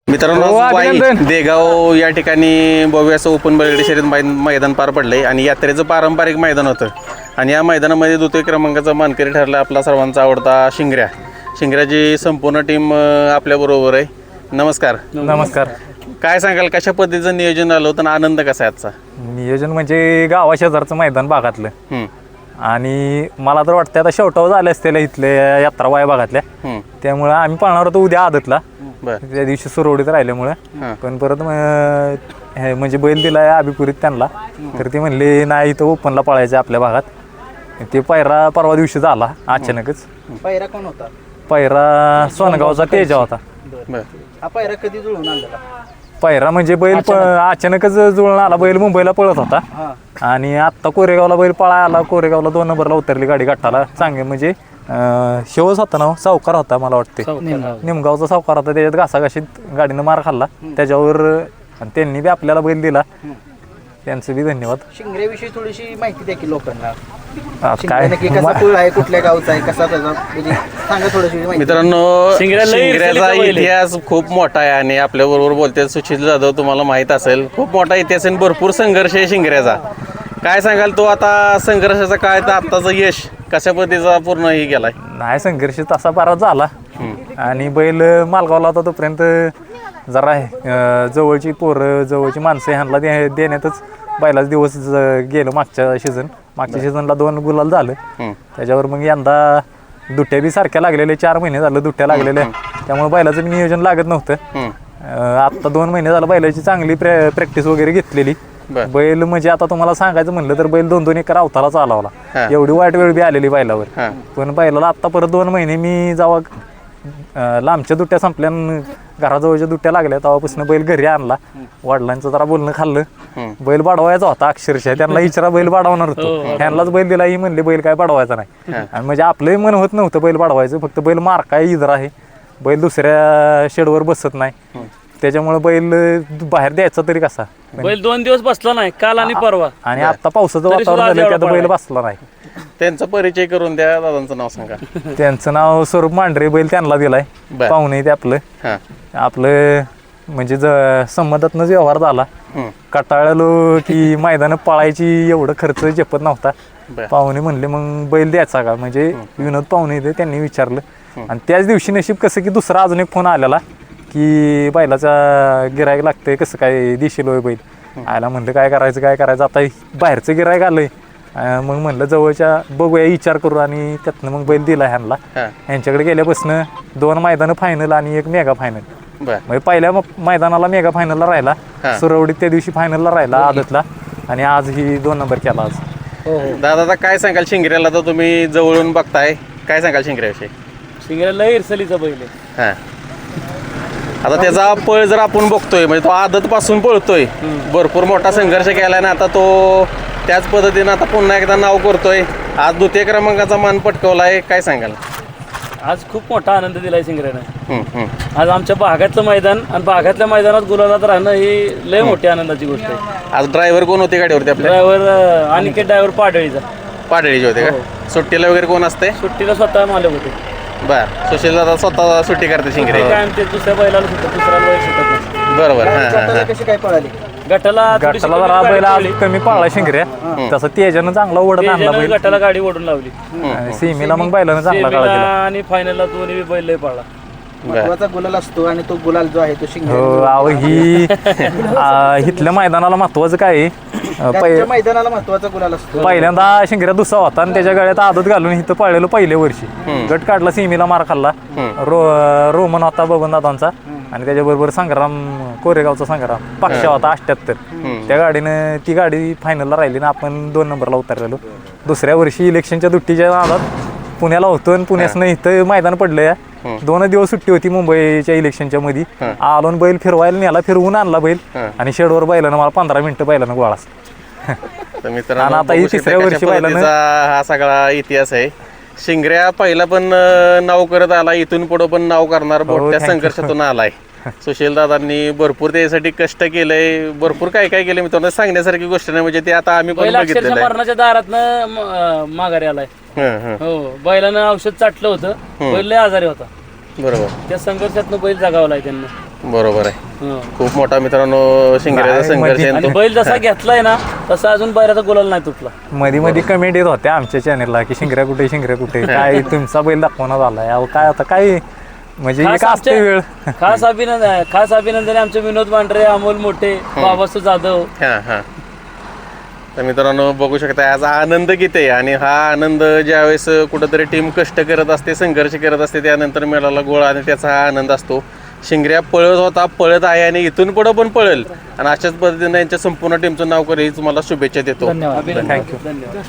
मित्रांनो देगाव या ठिकाणी भव्य असं ओपन बैलगाडी शर्यत मैदान पार पडलंय आणि यात्रेचं पारंपरिक मैदान होतं आणि या मैदानामध्ये द्वितीय क्रमांकाचा मानकरी ठरला आपला सर्वांचा आवडता शिंगऱ्याची संपूर्ण टीम आपल्याबरोबर आहे. नमस्कार. नमस्कार. काय सांगाल कशा पद्धतीचं नियोजन आलं होतं आणि आनंद कसा आहे आजचा? नियोजन म्हणजे गावाशेजारचं मैदान भागातलं आणि मला तर वाटतं आता शेवटावर झाले असतील इथले यात्रा वाय भागातल्या, त्यामुळे आम्ही पाहणार होतो उद्या आदतला, त्या दिवशी सुरवडीत राहिल्यामुळे. पण परत म्हणजे बैल दिलाय अभिपुरीत त्यांना, तर ते म्हणले नाही इथं ओपनला पळायचं आपल्या भागात. ते पायरा परवा दिवशी झाला अचानकच. पायरा कोण होता? पायरा सोनगावचा तेजा होता. हा पायरा कधी जुळून आणलेला? पायरा म्हणजे बैल अचानकच जुळून आला. बैल मुंबईला पळत होता आणि आत्ता कोरेगावला बैल पळा आला. कोरेगावला 2 नंबरला उतरली गाडी गटाला. चांगले म्हणजे शिवच होता ना, सावकार होता मला वाटते, निमगावचा सावकार होता. त्याच्यात घासाघाशीत गाडीनं मार खाल्ला त्याच्यावर, आणि त्यांनी बी आपल्याला बैल दिला, त्यांचं बी धन्यवाद. शिंगऱ्याविषयी थोडीशी माहिती द्या की लोकांना. काय कसा कुळ आहे, कुठल्या गावचा आहे, कसा त्याचा म्हणजे सांगा थोडीशी माहिती. मित्रांनो शिंगऱ्याचा इतिहास खूप मोठा आहे आणि आपल्याबरोबर बोलते सुशील जाधव, तुम्हाला माहीत असेल. खूप मोठा इतिहास आणि भरपूर संघर्ष आहे शिंगऱ्याचा. काय सांगाल तो आता संघर्षाचा काय तर आत्ताचं यश कशा पद्धतीचा पूर्ण हे गेलाय? नाही संघर्ष तसा बराच झाला आणि बैल मालगावला होता तोपर्यंत जरा जवळची पोरं जवळची माणसं ह्यांना देण्यातच बैलाच दिवस गेलो. मागच्या सीझनला 2 गुलाल झालं. त्याच्यावर मग यंदा दुट्ट्या बी सारख्या लागलेल्या, 4 महिने झालं दुट्ट्या लागलेल्या, त्यामुळे बैलाचं नियोजन लागत नव्हतं. आत्ता 2 महिने झालं बैलाची चांगली प्रॅक्टिस वगैरे घेतलेली. बैल म्हणजे आता तुम्हाला सांगायचं म्हणलं तर बैल 2-2 एकर अवताला चालवला. एवढी वाईट वेळ बी आलेली बैलावर. पण बैलाला आत्ता परत 2 महिने मी जेव्हा लांबच्या दुट्ट्या संपल्या, घराजवळच्या दुट्ट्या लागल्या, तेव्हापासून बैल घरी आणला. वडिलांचं जरा बोलणं खाल्लं. बैल बाडवायचा होता अक्षरशः. त्यांना इचारा बैल बाडवणार होतो, ह्यांनाच बैल दिला. ही म्हणले बैल काय बाडवायचा नाही. आणि म्हणजे आपलंही मन होत नव्हतं बैल बाडवायचं, फक्त बैल मार काय इजरा आहे, बैल दुसऱ्या शेडवर बसत नाही, त्याच्यामुळे बैल बाहेर द्यायचा तरी कसा. बैल 2 दिवस बसला नाही, काल आणि परवा. आणि आता पावसाचं वातावरण झालं की आता बैल बसला नाही. त्यांचा परिचय करून द्या. दादांचं नाव सांगा. त्यांचं नाव स्वरूप मांढरे. बैल त्यांना दिलाय, पाहुणे ते आपलं म्हणजे संमतातनच व्यवहार झाला. कटाळलो की मैदान पळायची एवढं खर्च झेपत नव्हता. पाहुणे म्हणले मग बैल द्यायचा का, म्हणजे विनोद पाहुणे ते त्यांनी विचारलं. आणि त्याच दिवशी नशीब कसं की दुसरा अजून एक फोन आलेला की बैलाचा गिरायक लागतंय, कसं काय देशील होय बैल. आयला म्हणलं काय करायचं आता बाहेरचं गिरायक आलंय. मग म्हणलं जवळच्या बघूया विचार करू, आणि त्यातनं मग बैल दिला ह्यांना. ह्यांच्याकडे गेल्यापासून 2 मैदानं फायनल आणि 1 मेगा फायनल. म्हणजे पहिल्या मैदानाला मेगा फायनलला राहिला, सुरवडीत त्या दिवशी फायनलला राहिला आदतला, आणि आज ही 2 नंबर केला आज. दादा आता काय सांगाल शिंगऱ्याला, तर तुम्ही जवळून बघताय, काय सांगाल शिंगऱ्याविषयी? शिंगऱ्याला इरसलीचा बैल आहे. आता त्याचा पळ जर आपण बघतोय, म्हणजे तो आदत पासून पळतोय, भरपूर मोठा संघर्ष केलाय ना. आता तो त्याच पद्धतीनं आता पुन्हा एकदा नाव करतोय. आज द्वितीय क्रमांकाचा मान पटकवलाय, काय सांगाल? आज खूप मोठा आनंद दिलाय शिंगऱ्यानं. आज आमच्या भागातलं मैदान आणि भागातल्या मैदानात गुलालात राहणं ही लय मोठी आनंदाची गोष्ट आहे. आज ड्रायव्हर कोण होते गाडीवरती आपल्या? ड्रायव्हर अनिकेत ड्रायव्हर पाडळीचे होते का? सुट्टीला वगैरे कोण असते? सुट्टीला स्वतः मालक होते. बर, सुशील दादा स्वतः सुट्टी करते शिंगरे. काय ते दुसऱ्या बैलाला सुटत, दुसऱ्या बैल सुटत नाही. बरोबर. कशी काय पळाली? गटाला जरा बैल आज कमी पळला शिंगऱ्या, तसं तेजानं चांगला ओढत आणला बैल. गटाला गाडी ओढून लावली. सीमेला मग बैलानं चांगला काढा दिला आणि फायनलला दोन्ही बैल लय पळला. महत्वाचा गुलाल असतो आणि तो गुलाल जो आहे तो इथल्या मैदानाला महत्वाचं काय मैदानाला महत्वाचा गुलाल असतो. पहिल्यांदा शिंगऱ्या दुसरा होता आणि त्याच्या गळ्यात आदत घालून इथं पळलेलो पहिल्या वर्षी. गट काढला, सीमेला मार खाल्ला. रोमन होता बबन दादांचा, आणि त्याच्याबरोबर संग्राम, कोरेगावचा संग्राम पक्षा होता 78. त्या गाडीनं ती गाडी फायनलला राहिली ना, आपण 2 नंबरला उतरलेलो. दुसऱ्या वर्षी इलेक्शनच्या दुट्टीच्या नादात पुण्याला होतो आणि पुण्यासनं इथं मैदान पडलं. 2 दिवस सुट्टी होती मुंबईच्या इलेक्शनच्या मध्ये. आलोन बैल फिरवायला नेला, फिरवून आणला बैल, आणि शेडवर बैलानं मला 15 मिनिटं बैलानं गोळास. मित्रांनो आता ही तिसऱ्या वर्षी बैलानं हा सगळा इतिहास आहे. शिंगऱ्या पहिला पण नाव करत आला, इथून पुढे पण नाव करणार, मोठ्या संघर्षातून आलाय. सुशील दादांनी भरपूर त्यासाठी कष्ट केलंय, भरपूर काय काय केलं मित्रांनो, सांगण्यासारखी गोष्ट नाही. म्हणजे ते आता आम्ही पण बघितलेलं आहे. मरणाच्या दारातनं माघारी आलाय. हो, बैलानं औषध चाटलं होतं, बैल लय आजारी होता. बरोबर त्या संघर्षातनं बैल जगावला आहे त्यांना. बरोबर आहे. हं. खूप मोठा मित्रांनो शिंगऱ्याचा संघर्ष आहे. आणि बैल जसा घेतलाय ना तसा अजून बैलाचा गुलाल नाही तुटला. मध्ये मध्ये कमेंट येत होत्या आमच्या चॅनेलला की शिंगऱ्या कुठे काय तुमचा बैल दाखवण्यात आलाय. अहो काय आता काय म्हणजे एक असते वेळ. खास अभिनंदन आमचे विनोद मांढरे, अमोल मोठे, बाबासू जाधव. हां हां. तर मित्रांनो बघू शकता आज आनंद किती आहे आणि हा आनंद ज्यावेळेस कुठंतरी टीम कष्ट करत असते, संघर्ष करत असते, त्यानंतर मिळाला गोळ आणि त्याचा हा आनंद असतो. शिंगऱ्या पळत होता, पळत आहे आणि इथून पुढं पण पळेल आणि अशाच पद्धतीने यांच्या संपूर्ण टीमचं नाव करेल ही तुम्हाला शुभेच्छा देतो. धन्यवाद. थँक्यू. धन्यवाद.